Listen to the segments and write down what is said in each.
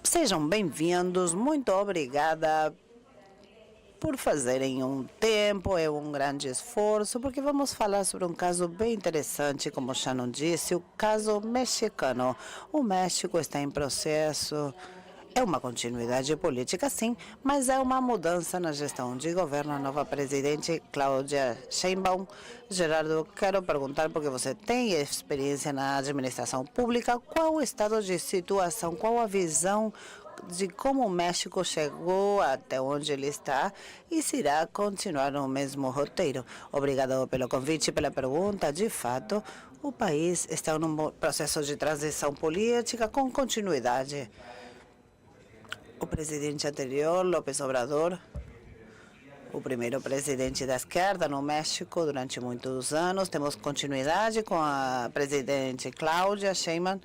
Sejam bem-vindos, muito obrigada por fazerem um tempo, é um grande esforço, porque vamos falar sobre um caso bem interessante, como o Shannon disse, o caso mexicano. O México está em processo, é uma continuidade política, sim, mas é uma mudança na gestão de governo. A nova presidente, Cláudia Sheinbaum. Gerardo, quero perguntar, porque você tem experiência na administração pública, qual o estado de situação, qual a visão de como o México chegou até onde ele está e se irá continuar no mesmo roteiro. Obrigado pelo convite e pela pergunta. De fato, o país está num processo de transição política com continuidade. O presidente anterior, López Obrador, o primeiro presidente da esquerda no México durante muitos anos. Temos continuidade com a presidente Cláudia Sheinbaum.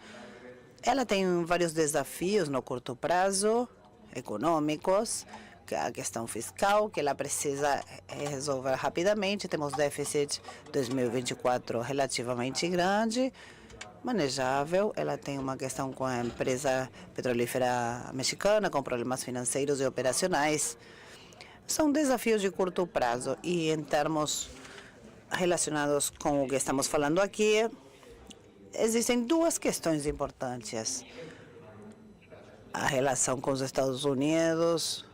Ela tem vários desafios no curto prazo, econômicos, que é a questão fiscal, que ela precisa resolver rapidamente. Temos déficit 2024 relativamente grande, manejável. Ela tem uma questão com a empresa petrolífera mexicana, com problemas financeiros e operacionais. São desafios de curto prazo e, em termos relacionados com o que estamos falando aqui, existem duas questões importantes. A relação com os Estados Unidos,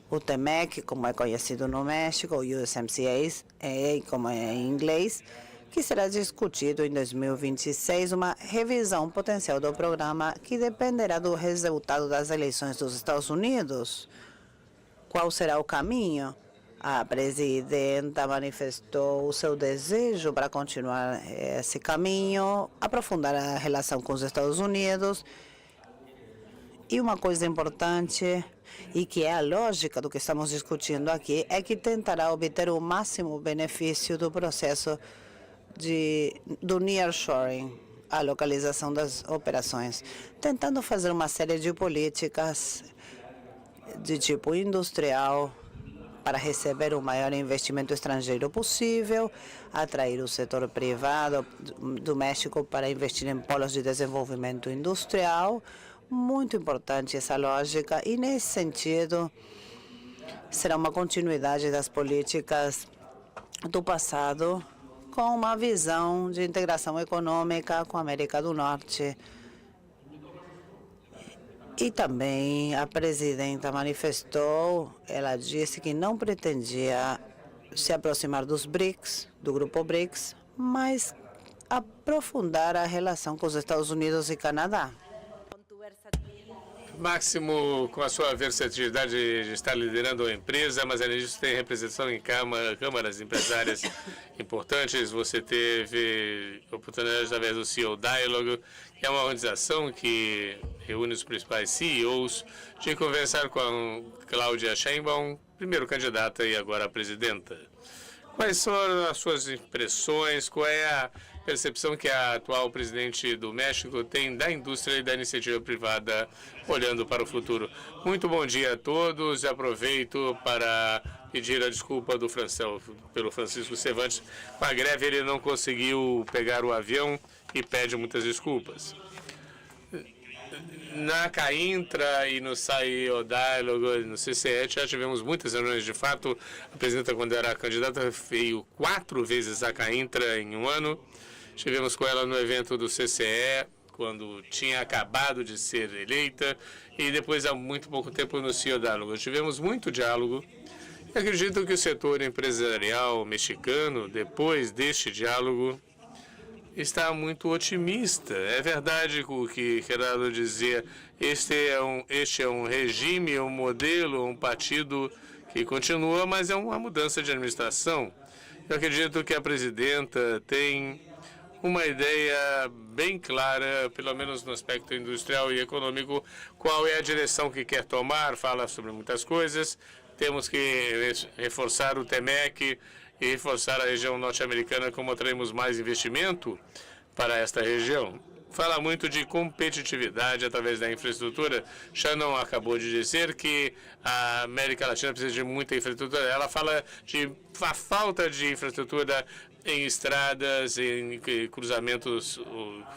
o TEMEC, como é conhecido no México, o USMCA, como é em inglês, que será discutido em 2026, uma revisão potencial do programa que dependerá do resultado das eleições dos Estados Unidos. Qual será o caminho? A presidenta manifestou o seu desejo para continuar esse caminho, aprofundar a relação com os Estados Unidos. E uma coisa importante, e que é a lógica do que estamos discutindo aqui, é que tentará obter o máximo benefício do processo do nearshoring, a localização das operações, tentando fazer uma série de políticas de tipo industrial, para receber o maior investimento estrangeiro possível, atrair o setor privado do México para investir em polos de desenvolvimento industrial. Muito importante essa lógica e, nesse sentido, será uma continuidade das políticas do passado com uma visão de integração econômica com a América do Norte. E também a presidenta manifestou, ela disse que não pretendia se aproximar dos BRICS, do grupo BRICS, mas aprofundar a relação com os Estados Unidos e Canadá. Máximo, com a sua versatilidade de estar liderando a empresa, mas além disso tem representação em câmaras empresárias importantes. Você teve oportunidade através do CEO Dialogue, que é uma organização que reúne os principais CEOs, de conversar com a Cláudia Sheinbaum, primeiro candidata e agora presidenta. Quais são as suas impressões? Qual é a percepção que a atual presidente do México tem da indústria e da iniciativa privada olhando para o futuro? Muito bom dia a todos. Aproveito para pedir a desculpa pelo Francisco Cervantes. Com a greve ele não conseguiu pegar o avião e pede muitas desculpas. Na CAINTRA e no CEO Dialogue, no CCE, já tivemos muitas reuniões. De fato, a presidenta, quando era candidata, veio 4 vezes a CAINTRA em um ano. Estivemos com ela no evento do CCE, quando tinha acabado de ser eleita, e depois, há muito pouco tempo, no CEO Dialogue. Tivemos muito diálogo. E acredito que o setor empresarial mexicano, depois deste diálogo, está muito otimista. É verdade o que Gerardo dizia, este é um regime, um modelo, um partido que continua, mas é uma mudança de administração. Eu acredito que a presidenta tem uma ideia bem clara, pelo menos no aspecto industrial e econômico, qual é a direção que quer tomar, fala sobre muitas coisas. Temos que reforçar o TEMEC e reforçar a região norte-americana, como atraímos mais investimento para esta região. Fala muito de competitividade através da infraestrutura. Shannon acabou de dizer que a América Latina precisa de muita infraestrutura. Ela fala de a falta de infraestrutura em estradas, em cruzamentos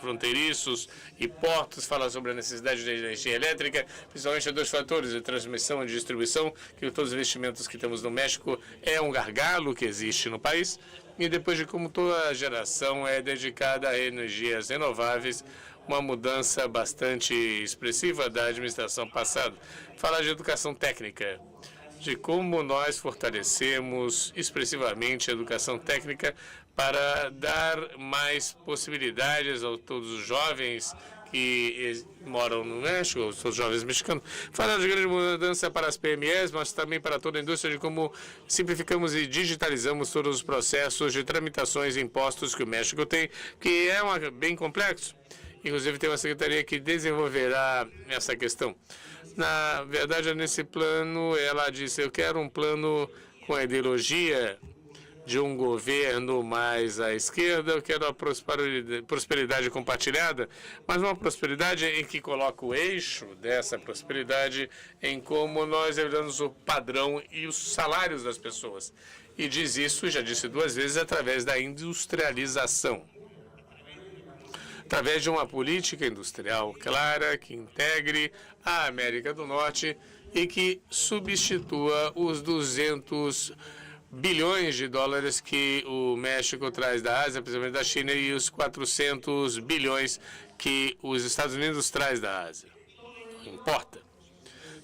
fronteiriços e portos, fala sobre a necessidade de energia elétrica, principalmente dois fatores, de transmissão e distribuição, que todos os investimentos que temos no México é um gargalo que existe no país, e depois de como toda a geração é dedicada a energias renováveis, uma mudança bastante expressiva da administração passada. Fala de educação técnica, de como nós fortalecemos expressivamente a educação técnica para dar mais possibilidades a todos os jovens que moram no México, os jovens mexicanos. Fala de grande mudança para as PMEs, mas também para toda a indústria, de como simplificamos e digitalizamos todos os processos de tramitações e impostos que o México tem, que é bem complexo. Inclusive, tem uma secretaria que desenvolverá essa questão. Na verdade, nesse plano, ela disse, eu quero um plano com a ideologia de um governo mais à esquerda, eu quero a prosperidade compartilhada, mas uma prosperidade em que coloca o eixo dessa prosperidade em como nós elevamos o padrão e os salários das pessoas. E diz isso, já disse duas vezes, através da industrialização. Através de uma política industrial clara que integre a América do Norte e que substitua os 200 bilhões de dólares que o México traz da Ásia, principalmente da China, e os 400 bilhões que os Estados Unidos traz da Ásia. Importa.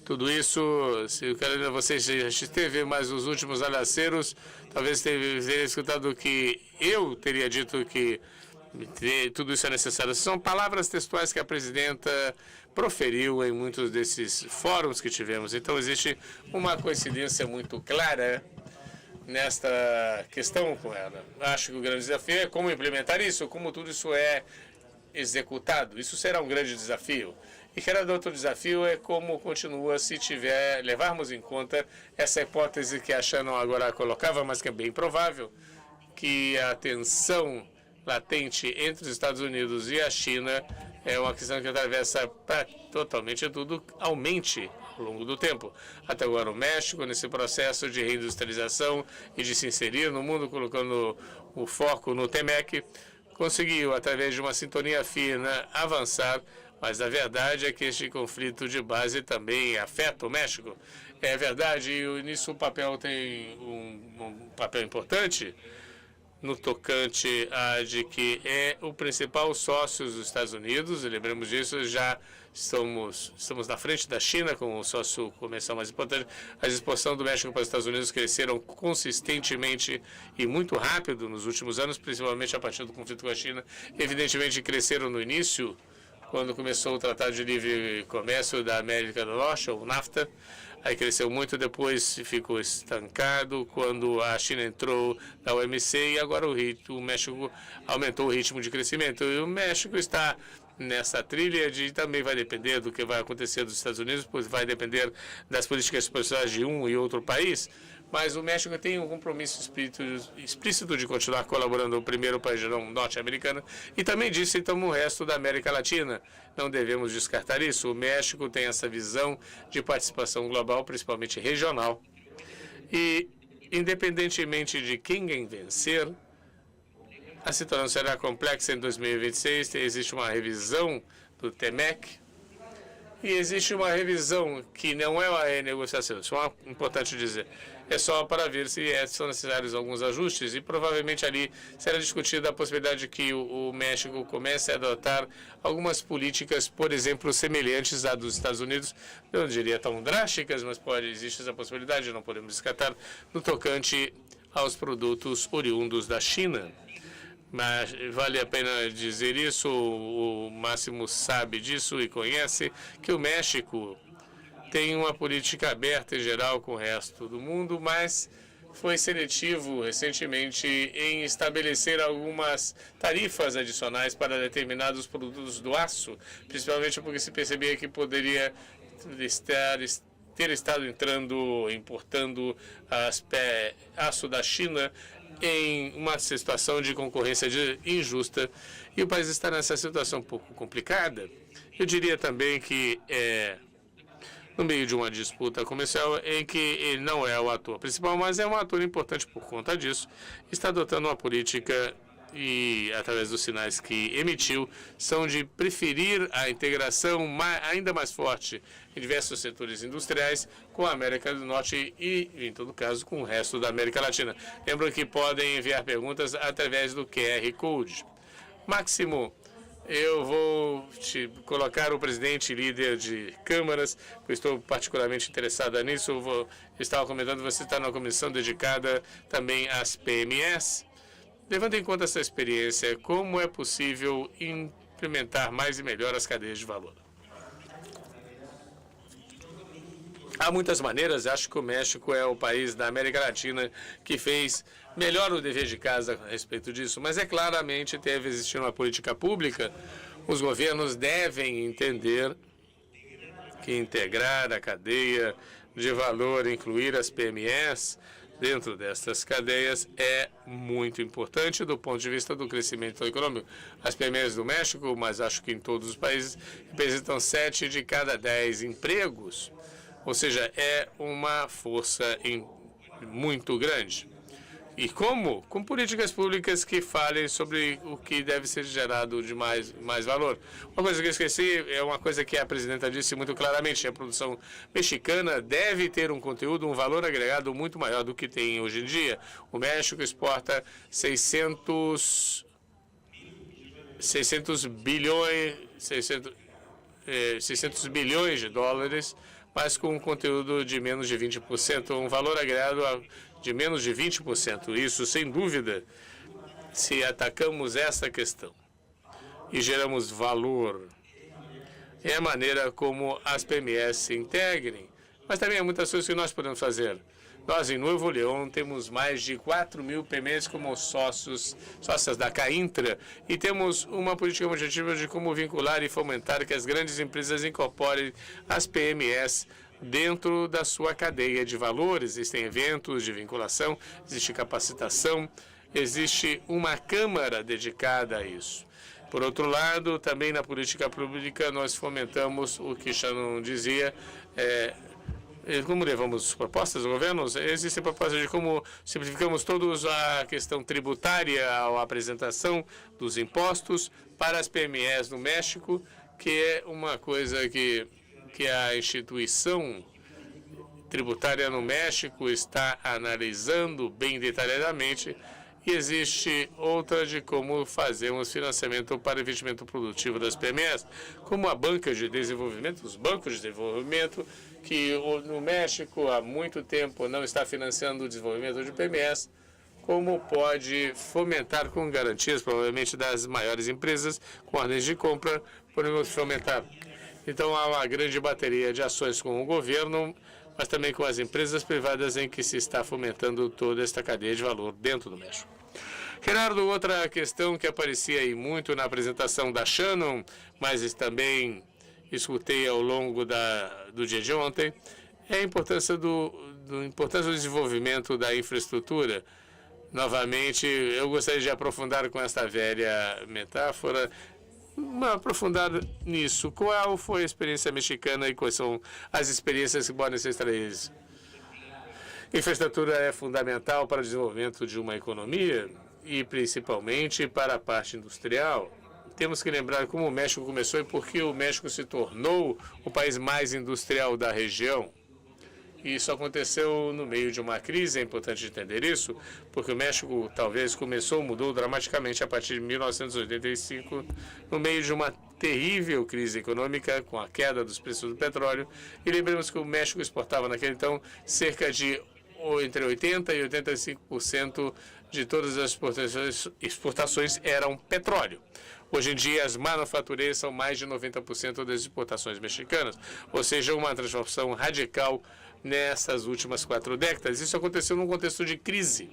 Tudo isso, se você já esteve mais os últimos alaceiros, talvez tenha escutado que eu teria dito que tudo isso é necessário. São palavras textuais que a presidenta proferiu em muitos desses fóruns que tivemos. Então, existe uma coincidência muito clara nesta questão com ela. Acho que o grande desafio é como implementar isso, como tudo isso é executado. Isso será um grande desafio. E cada outro desafio é como continua se levarmos em conta essa hipótese que a Shannon agora colocava, mas que é bem provável, que a tensão latente entre os Estados Unidos e a China é uma questão que atravessa totalmente tudo, aumente ao longo do tempo. Até agora o México, nesse processo de reindustrialização e de se inserir no mundo, colocando o foco no TEMEC, conseguiu, através de uma sintonia fina, avançar, mas a verdade é que este conflito de base também afeta o México. É verdade, e nisso o papel tem um papel importante, no tocante a de que é o principal sócio dos Estados Unidos, e lembramos disso, já estamos na frente da China como o sócio comercial mais importante. A exportação do México para os Estados Unidos cresceram consistentemente e muito rápido nos últimos anos, principalmente a partir do conflito com a China. Evidentemente, cresceram no início, quando começou o Tratado de Livre Comércio da América do Norte, ou NAFTA. Aí cresceu muito, depois ficou estancado quando a China entrou na OMC e agora o México aumentou o ritmo de crescimento. E o México está nessa trilha de também vai depender do que vai acontecer dos Estados Unidos, pois vai depender das políticas pessoais de um e outro país. Mas o México tem um compromisso explícito de continuar colaborando o primeiro país norte-americano e também disse então o resto da América Latina. Não devemos descartar isso. O México tem essa visão de participação global, principalmente regional. E, independentemente de quem vencer, a situação será complexa em 2026. Existe uma revisão do TEMEC. E existe uma revisão que não é uma renegociação, isso é importante dizer. É só para ver se são necessários alguns ajustes e provavelmente ali será discutida a possibilidade de que o México comece a adotar algumas políticas, por exemplo, semelhantes à dos Estados Unidos. Eu não diria tão drásticas, mas existe essa possibilidade, não podemos descartar, no tocante aos produtos oriundos da China. Mas vale a pena dizer isso, o Máximo sabe disso e conhece, que o México tem uma política aberta em geral com o resto do mundo, mas foi seletivo recentemente em estabelecer algumas tarifas adicionais para determinados produtos do aço, principalmente porque se percebia que poderia ter estado importando aço da China em uma situação de concorrência injusta, e o país está nessa situação um pouco complicada. Eu diria também que no meio de uma disputa comercial em que ele não é o ator principal, mas é um ator importante por conta disso, está adotando uma política e, através dos sinais que emitiu, são de preferir a integração ainda mais forte em diversos setores industriais com a América do Norte e, em todo caso, com o resto da América Latina. Lembro que podem enviar perguntas através do QR Code. Máximo, eu vou te colocar o presidente e líder de câmaras, porque estou particularmente interessada nisso. Estava comentando, você está numa comissão dedicada também às PMEs. Levando em conta essa experiência, como é possível implementar mais e melhor as cadeias de valor? Há muitas maneiras. Acho que o México é o país da América Latina que fez melhor o dever de casa a respeito disso, mas é claramente deve existir uma política pública. Os governos devem entender que integrar a cadeia de valor, incluir as PMEs dentro destas cadeias é muito importante do ponto de vista do crescimento econômico. As PMEs do México, mas acho que em todos os países, representam 7 de cada 10 empregos. Ou seja, é uma força muito grande. E como? Com políticas públicas que falem sobre o que deve ser gerado de mais valor. Uma coisa que eu esqueci é uma coisa que a presidenta disse muito claramente: a produção mexicana deve ter um conteúdo, um valor agregado muito maior do que tem hoje em dia. O México exporta 600 bilhões de dólares, mas com um conteúdo de menos de 20%, um valor agregado de menos de 20%. Isso, sem dúvida, se atacamos essa questão e geramos valor, é a maneira como as PMEs se integrem. Mas também há muitas coisas que nós podemos fazer. Nós, em Nuevo León, temos mais de 4.000 PMEs como sócias da CAINTRA e temos uma política objetiva de como vincular e fomentar que as grandes empresas incorporem as PMEs dentro da sua cadeia de valores. Existem eventos de vinculação, existe capacitação, existe uma câmara dedicada a isso. Por outro lado, também na política pública, nós fomentamos o que Shannon dizia, como levamos propostas do governo, existem propostas de como simplificamos toda a questão tributária, a apresentação dos impostos para as PMEs no México, que é uma coisa que a instituição tributária no México está analisando bem detalhadamente, e existe outra de como fazermos financiamento para investimento produtivo das PMEs, como a banca de desenvolvimento, os bancos de desenvolvimento, que no México há muito tempo não está financiando o desenvolvimento de PMEs, como pode fomentar com garantias, provavelmente das maiores empresas, com ordens de compra, podemos fomentar. Então há uma grande bateria de ações com o governo, mas também com as empresas privadas em que se está fomentando toda esta cadeia de valor dentro do México. Gerardo, outra questão que aparecia aí muito na apresentação da Shannon, mas também escutei ao longo do dia de ontem, é a importância do desenvolvimento da infraestrutura. Novamente, eu gostaria de aprofundar com esta velha metáfora, aprofundar nisso. Qual foi a experiência mexicana e quais são as experiências que podem ser extraídas? Infraestrutura é fundamental para o desenvolvimento de uma economia e principalmente para a parte industrial. Temos que lembrar como o México começou e por que o México se tornou o país mais industrial da região. Isso aconteceu no meio de uma crise, é importante entender isso, porque o México talvez mudou dramaticamente a partir de 1985, no meio de uma terrível crise econômica, com a queda dos preços do petróleo. E lembremos que o México exportava naquele então cerca de entre 80% e 85% de todas as exportações eram petróleo. Hoje em dia, as manufatureiras são mais de 90% das exportações mexicanas, ou seja, uma transformação radical nessas últimas 4 décadas. Isso aconteceu num contexto de crise.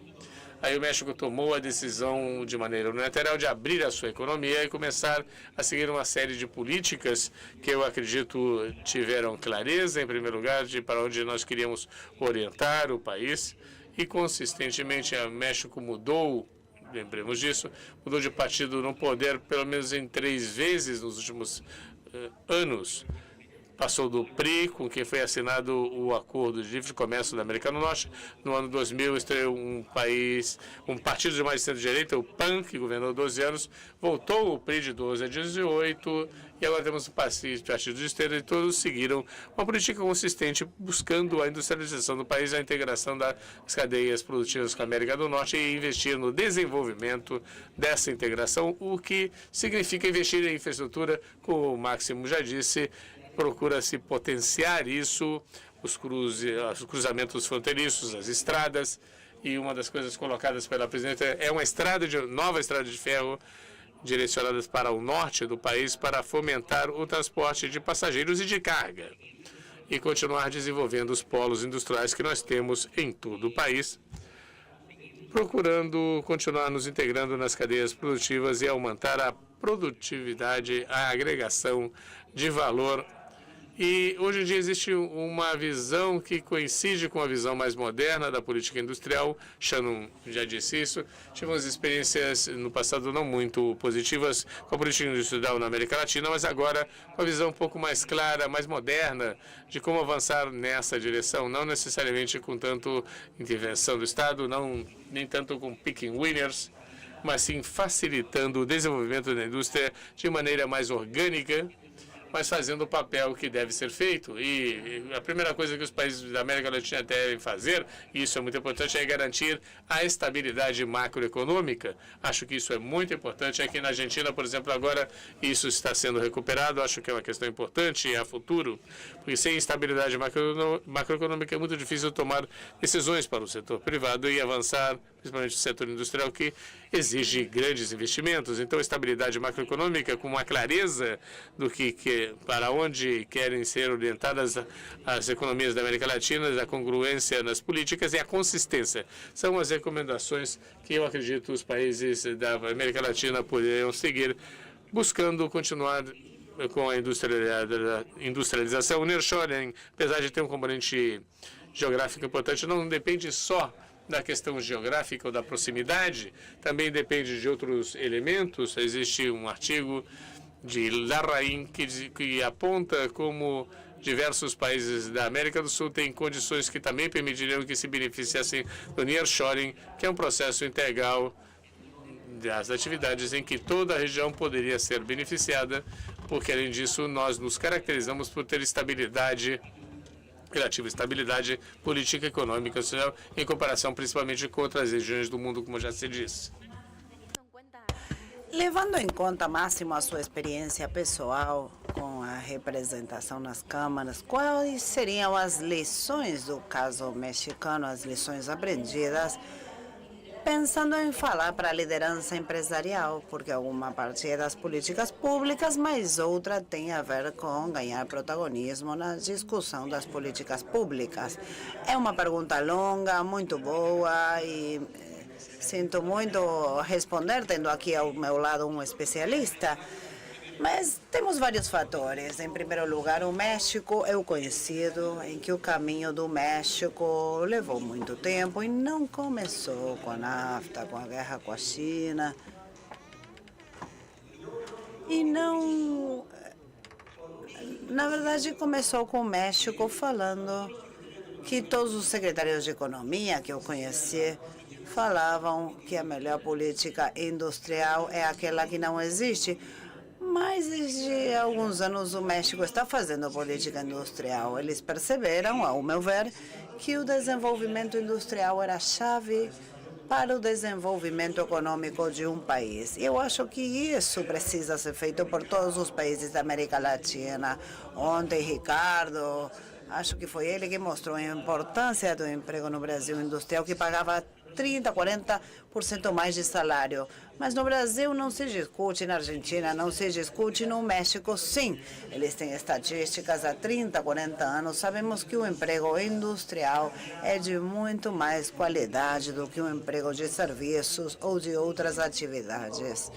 Aí o México tomou a decisão de maneira unilateral de abrir a sua economia e começar a seguir uma série de políticas que eu acredito tiveram clareza, em primeiro lugar, de para onde nós queríamos orientar o país. E, consistentemente, o México mudou, lembremos disso, mudou de partido no poder pelo menos em 3 vezes nos últimos anos, passou do PRI, com quem foi assinado o Acordo de Livre Comércio da América do Norte. No ano 2000, estreou um partido de mais de centro-direita, o PAN, que governou 12 anos, voltou o PRI de 12 a 18, e agora temos o partido de esquerda, e todos seguiram uma política consistente buscando a industrialização do país, a integração das cadeias produtivas com a América do Norte e investir no desenvolvimento dessa integração, o que significa investir em infraestrutura, como o Máximo já disse, procura-se potenciar isso, os cruzamentos fronteiriços, as estradas, e uma das coisas colocadas pela presidenta é uma nova estrada de ferro direcionadas para o norte do país para fomentar o transporte de passageiros e de carga e continuar desenvolvendo os polos industriais que nós temos em todo o país, procurando continuar nos integrando nas cadeias produtivas e aumentar a produtividade, a agregação de valor. E hoje em dia existe uma visão que coincide com a visão mais moderna da política industrial. Shannon já disse isso. Tivemos experiências no passado não muito positivas com a política industrial na América Latina, mas agora com a visão um pouco mais clara, mais moderna de como avançar nessa direção, não necessariamente com tanto intervenção do Estado, nem tanto com picking winners, mas sim facilitando o desenvolvimento da indústria de maneira mais orgânica, mas fazendo o papel que deve ser feito. E a primeira coisa que os países da América Latina devem fazer, e isso é muito importante, é garantir a estabilidade macroeconômica. Acho que isso é muito importante. Aqui na Argentina, por exemplo, agora isso está sendo recuperado. Acho que é uma questão importante a futuro, porque sem estabilidade macroeconômica é muito difícil tomar decisões para o setor privado e avançar, principalmente o setor industrial, que exige grandes investimentos. Então, estabilidade macroeconômica, com uma clareza do para onde querem ser orientadas as economias da América Latina, a congruência nas políticas e a consistência. São as recomendações que eu acredito os países da América Latina poderiam seguir, buscando continuar com a industrialização. O nearshoring, apesar de ter um componente geográfico importante, não depende só da questão geográfica ou da proximidade, também depende de outros elementos. Existe um artigo de Larraín que aponta como diversos países da América do Sul têm condições que também permitiriam que se beneficiassem do nearshoring, que é um processo integral das atividades em que toda a região poderia ser beneficiada, porque, além disso, nós nos caracterizamos por ter relativa estabilidade política, econômica e social, em comparação principalmente com outras regiões do mundo, como já se disse. Levando em conta, Máximo, a sua experiência pessoal com a representação nas câmaras, quais seriam as lições do caso mexicano, as lições aprendidas, pensando em falar para a liderança empresarial, porque alguma parte é das políticas públicas, mas outra tem a ver com ganhar protagonismo na discussão das políticas públicas? É uma pergunta longa, muito boa e sinto muito responder, tendo aqui ao meu lado um especialista, mas temos vários fatores. Em primeiro lugar, o México é o conhecido em que o caminho do México levou muito tempo e não começou com a NAFTA, com a guerra com a China. E não... Na verdade, começou com o México falando que todos os secretários de economia que eu conheci falavam que a melhor política industrial é aquela que não existe. Mas desde alguns anos o México está fazendo política industrial. Eles perceberam, ao meu ver, que o desenvolvimento industrial era a chave para o desenvolvimento econômico de um país. Eu acho que isso precisa ser feito por todos os países da América Latina. Ontem, Ricardo, acho que foi ele que mostrou a importância do emprego no Brasil industrial, que pagava 30%, 40% mais de salário. Mas no Brasil não se discute, na Argentina não se discute, no México sim. Eles têm estatísticas há 30, 40 anos. Sabemos que o emprego industrial é de muito mais qualidade do que o emprego de serviços ou de outras atividades.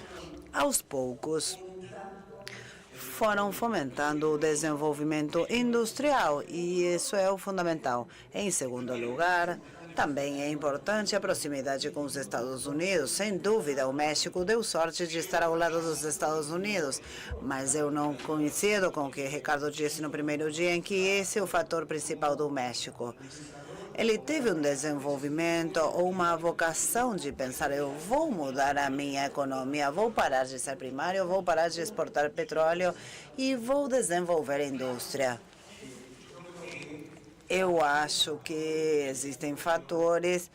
Aos poucos, foram fomentando o desenvolvimento industrial e isso é o fundamental. Em segundo lugar, Também é importante a proximidade com os Estados Unidos. Sem dúvida, o México deu sorte de estar ao lado dos Estados Unidos, mas eu não coincido com o que Ricardo disse no primeiro dia, em que esse é o fator principal do México. Ele teve um desenvolvimento ou uma vocação de pensar: eu vou mudar a minha economia, vou parar de ser primário, vou parar de exportar petróleo e vou desenvolver a indústria. Eu acho que existem fatores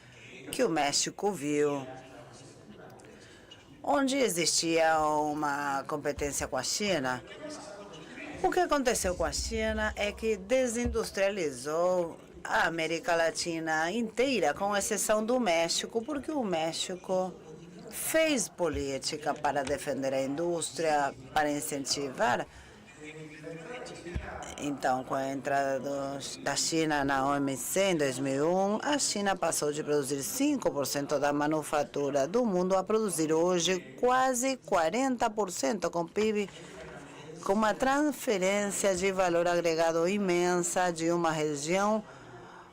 que o México viu, onde existia uma competência com a China. O que aconteceu com a China é que desindustrializou a América Latina inteira, com exceção do México, porque o México fez política para defender a indústria, para incentivar. Então, com a entrada da China na OMC em 2001, a China passou de produzir 5% da manufatura do mundo a produzir hoje quase 40%, com PIB, com uma transferência de valor agregado imensa de uma região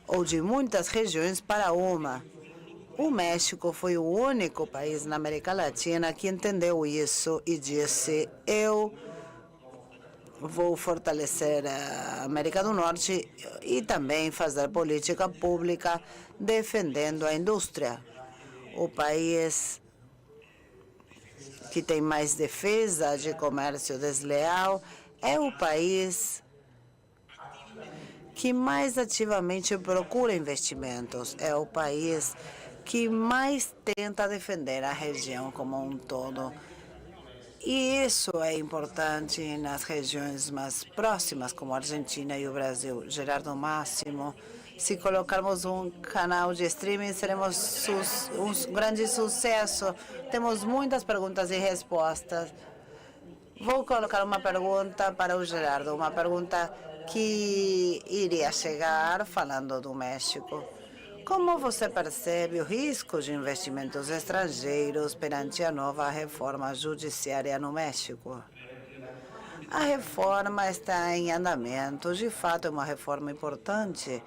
ou de muitas regiões para uma. O México foi o único país na América Latina que entendeu isso e disse: eu vou fortalecer a América do Norte e também fazer política pública defendendo a indústria. O país que tem mais defesa de comércio desleal é o país que mais ativamente procura investimentos, é o país que mais tenta defender a região como um todo. E isso é importante nas regiões mais próximas, como a Argentina e o Brasil. Gerardo Máximo, se colocarmos um canal de streaming, seremos um grande sucesso. Temos muitas perguntas e respostas. Vou colocar uma pergunta para o Gerardo, uma pergunta que iria chegar falando do México. Como você percebe o risco de investimentos estrangeiros perante a nova reforma judiciária no México? A reforma está em andamento. De fato, é uma reforma importante.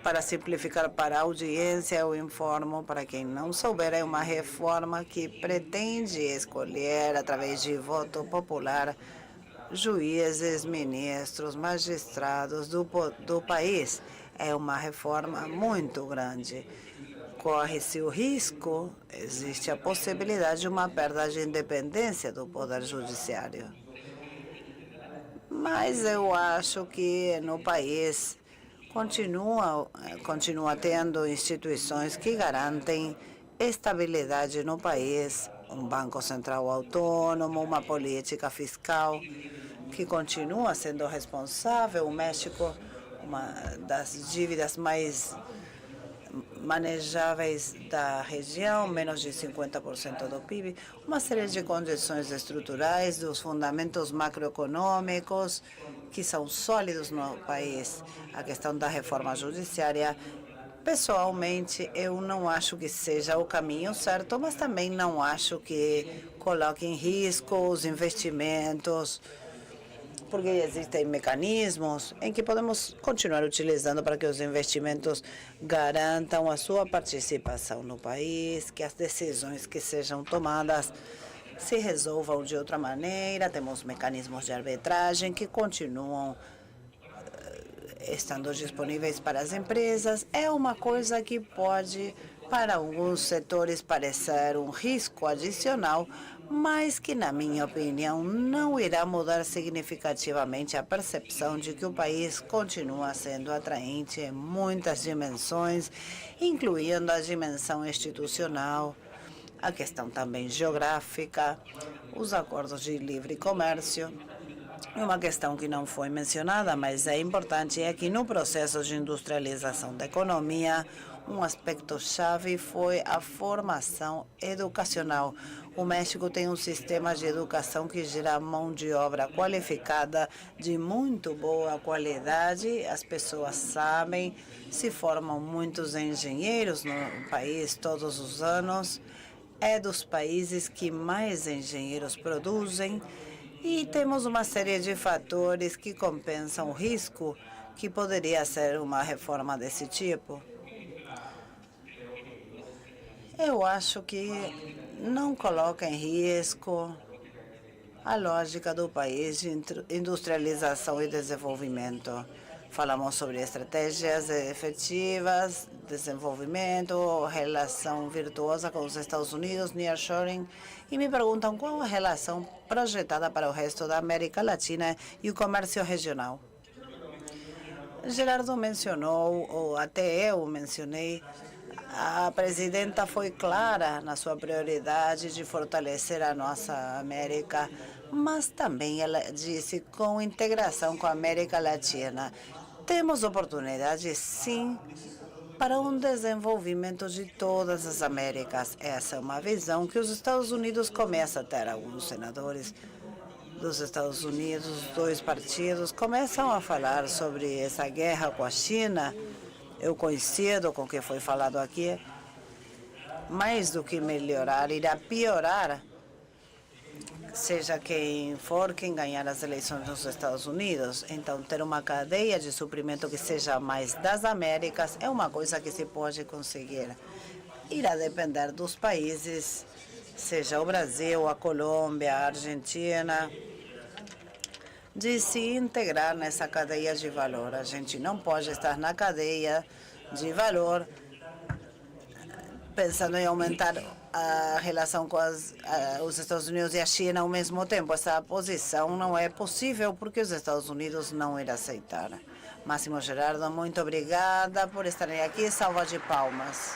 Para simplificar para a audiência, eu informo para quem não souber, é uma reforma que pretende escolher, através de voto popular, juízes, ministros, magistrados do país. É uma reforma muito grande. Corre-se o risco, existe a possibilidade de uma perda de independência do Poder Judiciário. Mas eu acho que no país continua tendo instituições que garantem estabilidade no país, um Banco Central autônomo, uma política fiscal que continua sendo responsável. O México, uma das dívidas mais manejáveis da região, menos de 50% do PIB, uma série de condições estruturais, dos fundamentos macroeconômicos que são sólidos no país. A questão da reforma judiciária, pessoalmente, eu não acho que seja o caminho certo, mas também não acho que coloque em risco os investimentos, porque existem mecanismos em que podemos continuar utilizando para que os investimentos garantam a sua participação no país, que as decisões que sejam tomadas se resolvam de outra maneira. Temos mecanismos de arbitragem que continuam estando disponíveis para as empresas. É uma coisa que pode, para alguns setores, parecer um risco adicional, mas que, na minha opinião, não irá mudar significativamente a percepção de que o país continua sendo atraente em muitas dimensões, incluindo a dimensão institucional, a questão também geográfica, os acordos de livre comércio. Uma questão que não foi mencionada, mas é importante, é que no processo de industrialização da economia, um aspecto-chave foi a formação educacional. O México tem um sistema de educação que gera mão de obra qualificada de muito boa qualidade. As pessoas sabem, se formam muitos engenheiros no país todos os anos. É dos países que mais engenheiros produzem. E temos uma série de fatores que compensam o risco que poderia ser uma reforma desse tipo? Eu acho que não coloca em risco a lógica do país de industrialização e desenvolvimento. Falamos sobre estratégias efetivas, desenvolvimento, relação virtuosa com os Estados Unidos, nearshoring, e me perguntam qual a relação projetada para o resto da América Latina e o comércio regional. Gerardo mencionou, ou até eu mencionei, a presidenta foi clara na sua prioridade de fortalecer a nossa América, mas também ela disse com integração com a América Latina. Temos oportunidade, sim, para um desenvolvimento de todas as Américas. Essa é uma visão que os Estados Unidos começam a ter. Alguns senadores dos Estados Unidos, os dois partidos, começam a falar sobre essa guerra com a China. Eu coincido com o que foi falado aqui. Mais do que melhorar, irá piorar, seja quem for quem ganhar as eleições nos Estados Unidos. Então, ter uma cadeia de suprimento que seja mais das Américas é uma coisa que se pode conseguir. Irá depender dos países, seja o Brasil, a Colômbia, a Argentina, de se integrar nessa cadeia de valor. A gente não pode estar na cadeia de valor pensando em aumentar a relação com os Estados Unidos e a China ao mesmo tempo. Essa posição não é possível porque os Estados Unidos não irão aceitar. Máximo Gerardo, muito obrigada por estarem aqui. Salva de palmas.